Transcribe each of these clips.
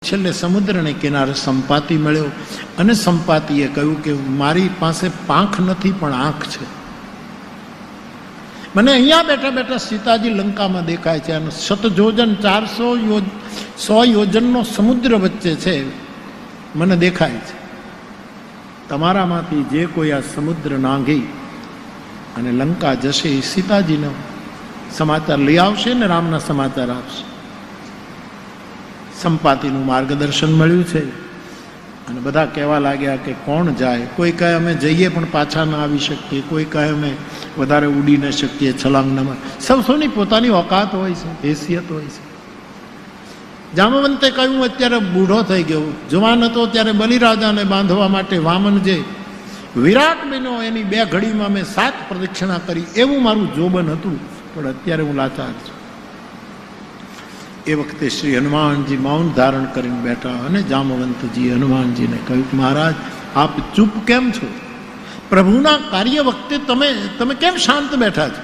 છેલ્લે સમુદ્રને કિનારે સંપાતિ મળ્યો અને સંપાતિએ કહ્યું કે મારી પાસે પાંખ નથી પણ આંખ છે. મને અહીંયા બેઠા બેઠા સીતાજી લંકામાં દેખાય છે અને શતયોજન 100 યોજનનો સમુદ્ર વચ્ચે છે, મને દેખાય છે. તમારામાંથી જે કોઈ આ સમુદ્ર નાંગી અને લંકા જશે એ સીતાજીનો સમાચાર લઈ આવશે ને રામના સમાચાર આપશે. સંપાતિનું માર્ગદર્શન મળ્યું છે અને બધા કહેવા લાગ્યા કે કોણ જાય. કોઈ કહે અમે જઈએ પણ પાછા ના આવી શકીએ, કોઈ કહે અમે વધારે ઉડી ન શકીએ, છલાંગ ન મારી. સૌની પોતાની ઓકાત હોય છે, હેસિયત હોય છે. જામવંતે કહ્યું અત્યારે બૂઢો થઈ ગયો, જવાન હતો ત્યારે બલિરાજાને બાંધવા માટે વામન જે વિરાટ બન્યો એની 2 ઘડીમાં મેં 7 પ્રદક્ષિણા કરી, એવું મારું જોબન હતું, પણ અત્યારે હું લાચાર છું. એ વખતે શ્રી હનુમાનજી મૌન ધારણ કરીને બેઠા અને જામવંતજી હનુમાનજીને કહ્યું કે મહારાજ આપ ચૂપ કેમ છો? પ્રભુના કાર્ય વખતે તમે કેમ શાંત બેઠા છો?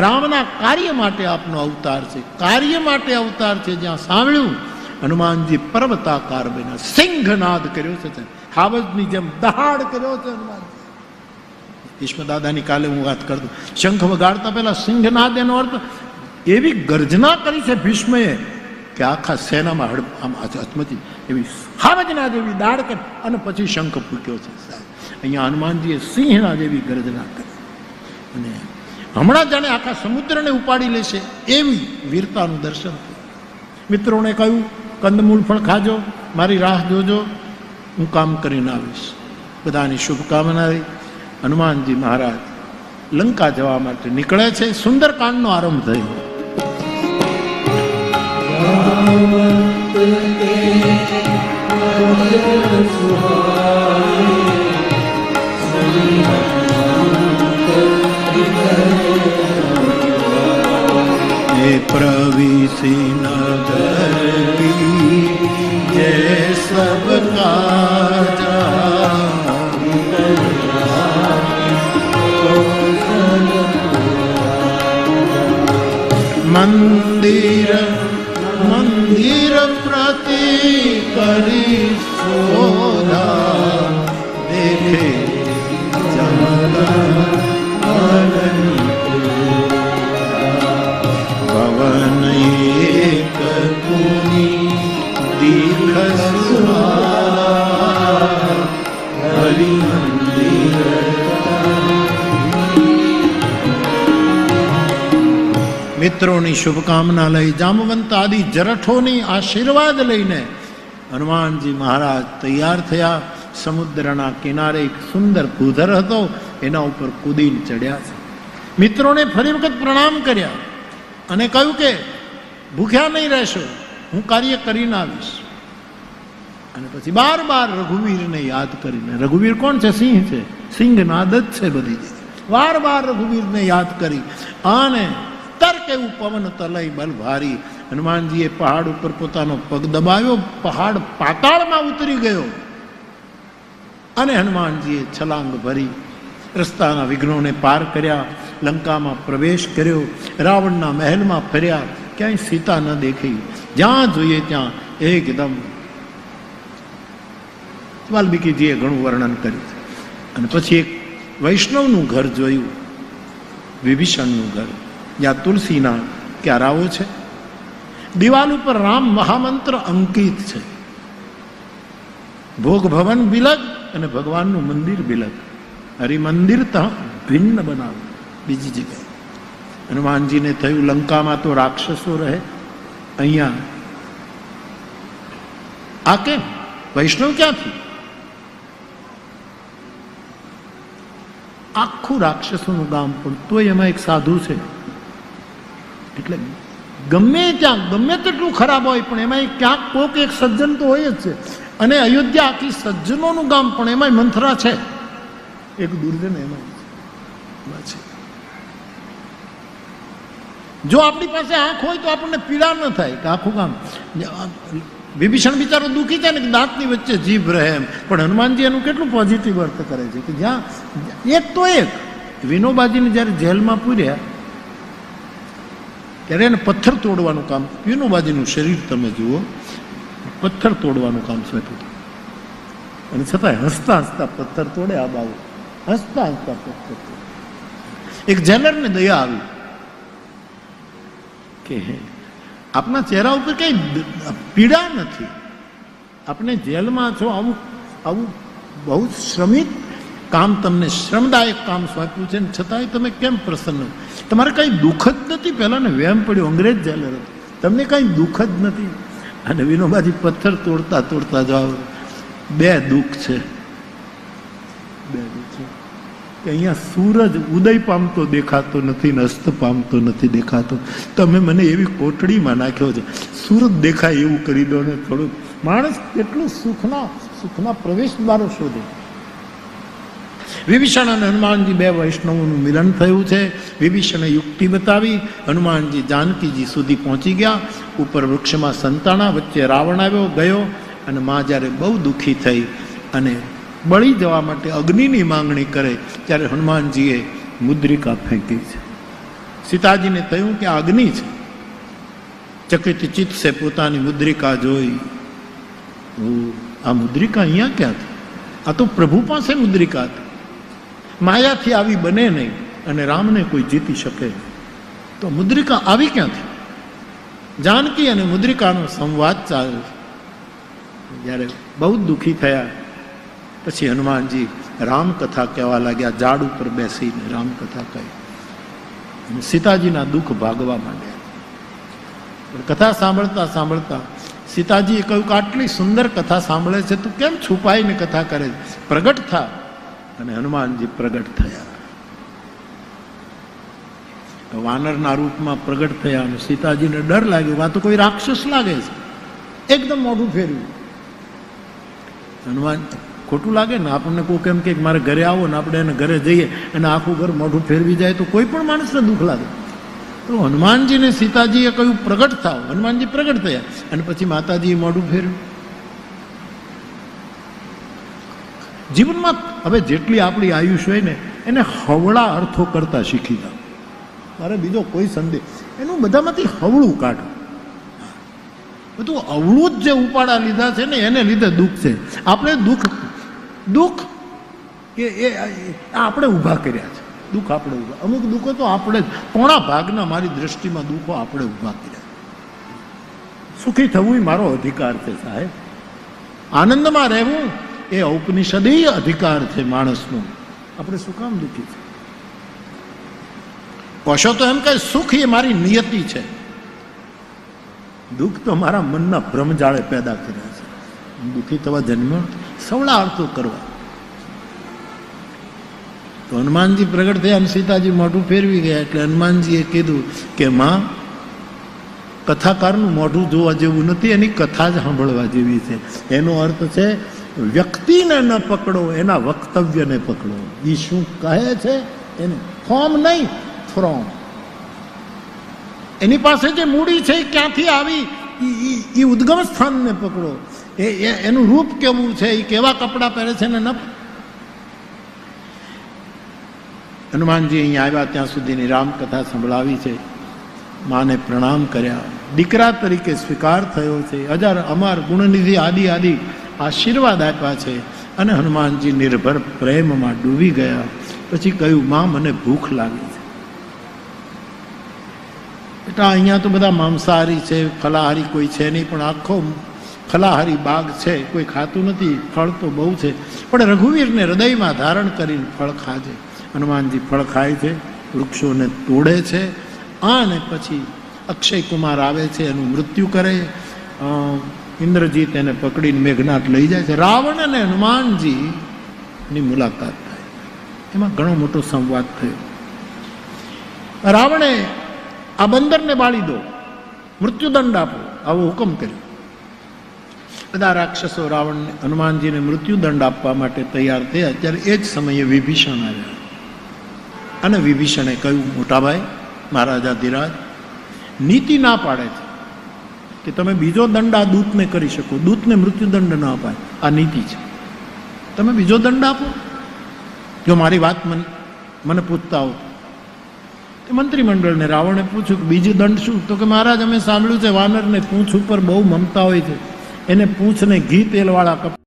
રામના કાર્ય માટે આપનો અવતાર છે, કાર્ય માટે અવતાર છે. જ્યાં સાંભળ્યું હનુમાનજી પર્વતાકાર બન્યા, સિંહનાદ કર્યો છે, હાવજની જેમ દહાડ કર્યો છે હનુમાનજી. ઈશ્વરદાદાની કાલે હું વાત કરતો, શંખ વગાડતા પહેલા સિંહનાદ એનો અર્થ એવી ગર્જના કરી છે ભીષ્મએ કે આખા સેનામાં હચમચી એવી હાવજના જેવી દાડ કરી અને પછી શંખ ફૂટ્યો છે. અહીંયા હનુમાનજીએ સિંહના જેવી ગર્જના કરી અને હમણાં જાણે આખા સમુદ્રને ઉપાડી લેશે એવી વીરતાનું દર્શન થયું. મિત્રોને કહ્યું કંદમૂળ પણ ખાજો, મારી રાહ જોજો, હું કામ કરીને આવીશ. બધાની શુભકામના રહી. હનુમાનજી મહારાજ લંકા જવા માટે નીકળે છે. સુંદરકાંડનો આરંભ થયો. प्रवीसी नगर की जय सब काजा मंदिर मंदिर प्रति करी शोधा देखे पवन एक कुनी दीख हरि मंदिर. મિત્રોની શુભકામના લઈ જામવંત આદિ જરઠોની આશીર્વાદ લઈને હનુમાનજી મહારાજ તૈયાર થયા. સમુદ્રના કિનારે એક સુંદર ભૂધર હતો, એના ઉપર કૂદીને ચડ્યા છે. મિત્રોને ફરી વખત પ્રણામ કર્યા અને કહ્યું કે ભૂખ્યા નહીં રહેશો, હું કાર્ય કરીને આવીશ. અને પછી બાર રઘુવીરને યાદ કરીને, રઘુવીર કોણ છે? સિંહ છે, સિંહનાદ જ છે બધી. વાર રઘુવીરને યાદ કરી અને તર્ક એવું પવન તલય બલ ભારી. હનુમાનજીએ પહાડ ઉપર પોતાનો પગ દબાવ્યો, પહાડ પાતાળમાં ઉતરી ગયો અને હનુમાનજીએ છલાંગ ભરી રસ્તાના વિઘ્નોને પાર કર્યા, લંકામાં પ્રવેશ કર્યો, રાવણના મહેલમાં ફર્યા, ક્યાંય સીતા ન દેખી. જ્યાં જોઈએ ત્યાં એકદમ વાલ્મીકીજીએ ઘણું વર્ણન કર્યું. અને પછી એક વૈષ્ણવનું ઘર જોયું, વિભીષણનું ઘર, જ્યાં તુલસીના ક્યારાઓ છે. દિવાલ ઉપર રામ મહામંત્ર અંકિત છે. ભોગ ભવન બિલગ અને ભગવાનનું મંદિર બિલગ. હરિમંદિર તો ભિન્ન બનાવ બીજી જગ્યાએ. હનુમાનજીને થયું લંકામાં તો રાક્ષસો રહે, અહીંયા આ કેમ? વૈષ્ણવ ક્યાંથી? આખું રાક્ષસોનું ગામ, પણ તોય એમાં એક સાધુ છે. એટલે ગમે ત્યાં ગમે તેટલું ખરાબ હોય પણ એમાં ક્યાંક કોક એક સજ્જન તો હોય જ છે. અને અયોધ્યા આખી સજ્જનોનું ગામ, પણ એમાં મંથરા છે, એક દુર્જન એમાં છે. જો આપણી પાસે આંખ હોય તો આપણને પીડા ન થાય કે આખું ગામ. વિભીષણ બિચારો દુઃખી છે ને કે દાંતની વચ્ચે જીભ રહે એમ, પણ હનુમાનજી એનું કેટલું પોઝિટિવ અર્થ કરે છે કે જ્યાં એક તો એક. વિનોબાજીને જ્યારે જેલમાં પૂર્યા ત્યારે એને પથ્થર તોડવાનું કામ. વિનોબાજીનું શરીર તમે જુઓ, પથ્થર તોડવાનું કામ સોંપ્યું અને છતાંય હસતા હસતા પથ્થર તોડે. આ બાબુ હસતા હસતા પથ્થર તોડે. એક જેલરને દયા આવી કે આપના ચહેરા ઉપર કઈ પીડા નથી, આપણે જેલમાં છો, આવું આવું બહુ શ્રમિક કામ, તમને શ્રમદાયક કામ સોંપ્યું છે, છતાંય તમે કેમ પ્રસન્ન? તમારે કઈ દુઃખ જ નથી? પહેલા ને વેમ પડ્યો, અંગ્રેજ જેલર હતો, તમને કઈ દુઃખ જ નથી? અને વિનોબાજી પથ્થર તોડતા તોડતા જાઓ, બે દુઃખ છે, બે દુઃખ છે કે અહીંયા સૂરજ ઉદય પામતો દેખાતો નથી ને અસ્ત પામતો નથી દેખાતો. તમે મને એવી કોટડીમાં નાખ્યો છે, સૂરજ દેખાય એવું કરી દો ને થોડું. માણસ કેટલું સુખના પ્રવેશ દ્વારો શોધે. વિભીષણ અને હનુમાનજી બે વૈષ્ણવોનું મિલન થયું છે. વિભીષણે યુક્તિ બતાવી, હનુમાનજી જાનકીજી સુધી પહોંચી ગયા. ઉપર વૃક્ષમાં સંતાણા, વચ્ચે રાવણ આવ્યો ગયો અને માં જ્યારે બહુ દુઃખી થઈ અને બળી જવા માટે અગ્નિની માંગણી કરે ત્યારે હનુમાનજીએ મુદ્રિકા ફેંકી છે. સીતાજીને થયું કે આ અગ્નિ છે. ચકિત ચિત્ત સે પોતાની મુદ્રિકા જોઈ, આ મુદ્રિકા અહીંયા ક્યાંથી? આ તો પ્રભુ પાસે મુદ્રિકા હતી. માયાથી આવી બને નહીં અને રામને કોઈ જીતી શકે નહીં. તો મુદ્રિકા આવી ક્યાંથી? જાનકી અને મુદ્રિકાનો સંવાદ ચાલ્યો. જ્યારે બહુ દુઃખી થયા પછી હનુમાનજી રામકથા કહેવા લાગ્યા. ઝાડ ઉપર બેસીને રામકથા કહી અને સીતાજીના દુઃખ ભાગવા માંડ્યા. કથા સાંભળતા સાંભળતા સીતાજીએ કહ્યું કે આટલી સુંદર કથા સાંભળે છે, તું કેમ છુપાઈને કથા કરે છે? પ્રગટ થા. અને હનુમાનજી પ્રગટ થયા. વાનરના રૂપમાં પ્રગટ થયા અને સીતાજીને ડર લાગ્યો, આ તો કોઈ રાક્ષસ લાગે છે. એકદમ મોઢું ફેર્યું. હનુમાન ખોટું લાગે ને, આપણને કોઈ કેમ કે મારે ઘરે આવો ને આપણે એને ઘરે જઈએ અને આખું ઘર મોઢું ફેરવી જાય તો કોઈ પણ માણસને દુઃખ લાગે. તો હનુમાનજીને સીતાજીએ કહ્યું પ્રગટ થાવ. હનુમાનજી પ્રગટ થયા અને પછી માતાજીએ મોઢું ફેર્યું. જીવનમાં હવે જેટલી આપણી આયુષ હોય ને એને હવળા અર્થો કરતા શીખી જાવ. મારે બીજો કોઈ સંદેશ, એનું બધામાંથી હવળું કાઢો. બધું અવળું જ જે ઉપાડા લીધા છે ને એને લીધે દુઃખ છે. આપણે દુઃખ એ આપણે ઊભા કર્યા છે. દુઃખ આપણે ઊભા, અમુક દુઃખો તો આપણે જ, પોણા ભાગના મારી દ્રષ્ટિમાં દુઃખો આપણે ઊભા કર્યા. સુખી થવું એ મારો અધિકાર છે સાહેબ. આનંદમાં રહેવું એ ઔપનિષદીય અધિકાર છે માણસનો. આપણે શું કામ દુઃખી છે? પશો તો એમ કહે સુખ એ મારી નિયતિ છે. દુઃખ તો મારા મનના ભ્રમજાળે પેદા કર્યા છે. દુઃખી થવા જન્મ્યો, સવળા અર્થો કરવા. તો હનુમાનજી પ્રગટ થયા અને સીતાજી મોઢું ફેરવી ગયા. એટલે હનુમાનજીએ કીધું કે માં, કથાકારનું મોઢું જોવા જેવું નથી, એની કથા જ સાંભળવા જેવી છે. એનો અર્થ છે વ્યક્તિને ન પકડો, એના વક્તવ્યને પકડો. એ શું કહે છે એને ફોર્મ નહીં, ફ્રોમ. એની પાસે જે મૂડી છે એ ક્યાંથી આવી એ ઉદ્ગમ સ્થાનને પકડો. એનું રૂપ કેવું છે, એ કેવા કપડાં પહેરે છે ને ન. હનુમાનજી અહીંયા આવ્યા ત્યાં સુધીની રામકથા સંભળાવી છે. માને પ્રણામ કર્યા. દીકરા તરીકે સ્વીકાર થયો છે. અજર અમર ગુણનિધિ આદિ આશીર્વાદ આપ્યા છે. અને હનુમાનજી નિર્ભર પ્રેમમાં ડૂબી ગયા. પછી કહ્યું, માં મને ભૂખ લાગી છે. એટલે અહીંયા તો બધા માંસાહારી છે, ફલાહારી કોઈ છે નહીં, પણ આખો ફલાહારી બાગ છે. કોઈ ખાતું નથી, ફળ તો બહુ છે, પણ રઘુવીરને હૃદયમાં ધારણ કરીને ફળ ખાજે. હનુમાનજી ફળ ખાય છે, વૃક્ષોને તોડે છે. અને પછી અક્ષય કુમાર આવે છે, એનું મૃત્યુ કરે. ઇન્દ્રજીત એને પકડીને મેઘનાથ લઈ જાય છે. રાવણ અને હનુમાનજીની મુલાકાત થાય. એમાં ઘણો મોટો સંવાદ થયો. રાવણે આ બંદરને બાળી દો, મૃત્યુદંડ આપો, આવો હુકમ કર્યો. બધા રાક્ષસો રાવણને હનુમાનજીને મૃત્યુદંડ આપવા માટે તૈયાર થયા. ત્યારે એ જ સમયે વિભીષણ આવ્યા. અને વિભીષણે કહ્યું, મોટાભાઈ મહારાજાધિરાજ, નીતિ ના પાડે છે કે તમે બીજો દંડ આ દૂતને કરી શકો. દૂતને મૃત્યુદંડ ન અપાય, આ નીતિ છે. તમે બીજો દંડ આપો. જો મારી વાત મને પૂછતા હો. મંત્રીમંડળને રાવણે પૂછ્યું કે બીજું દંડ શું? તો કે મહારાજ, અમે સાંભળ્યું છે વાનરને પૂંછ ઉપર બહુ મમતા હોય છે, એને પૂંછને ઘી તેલવાળા કપડાં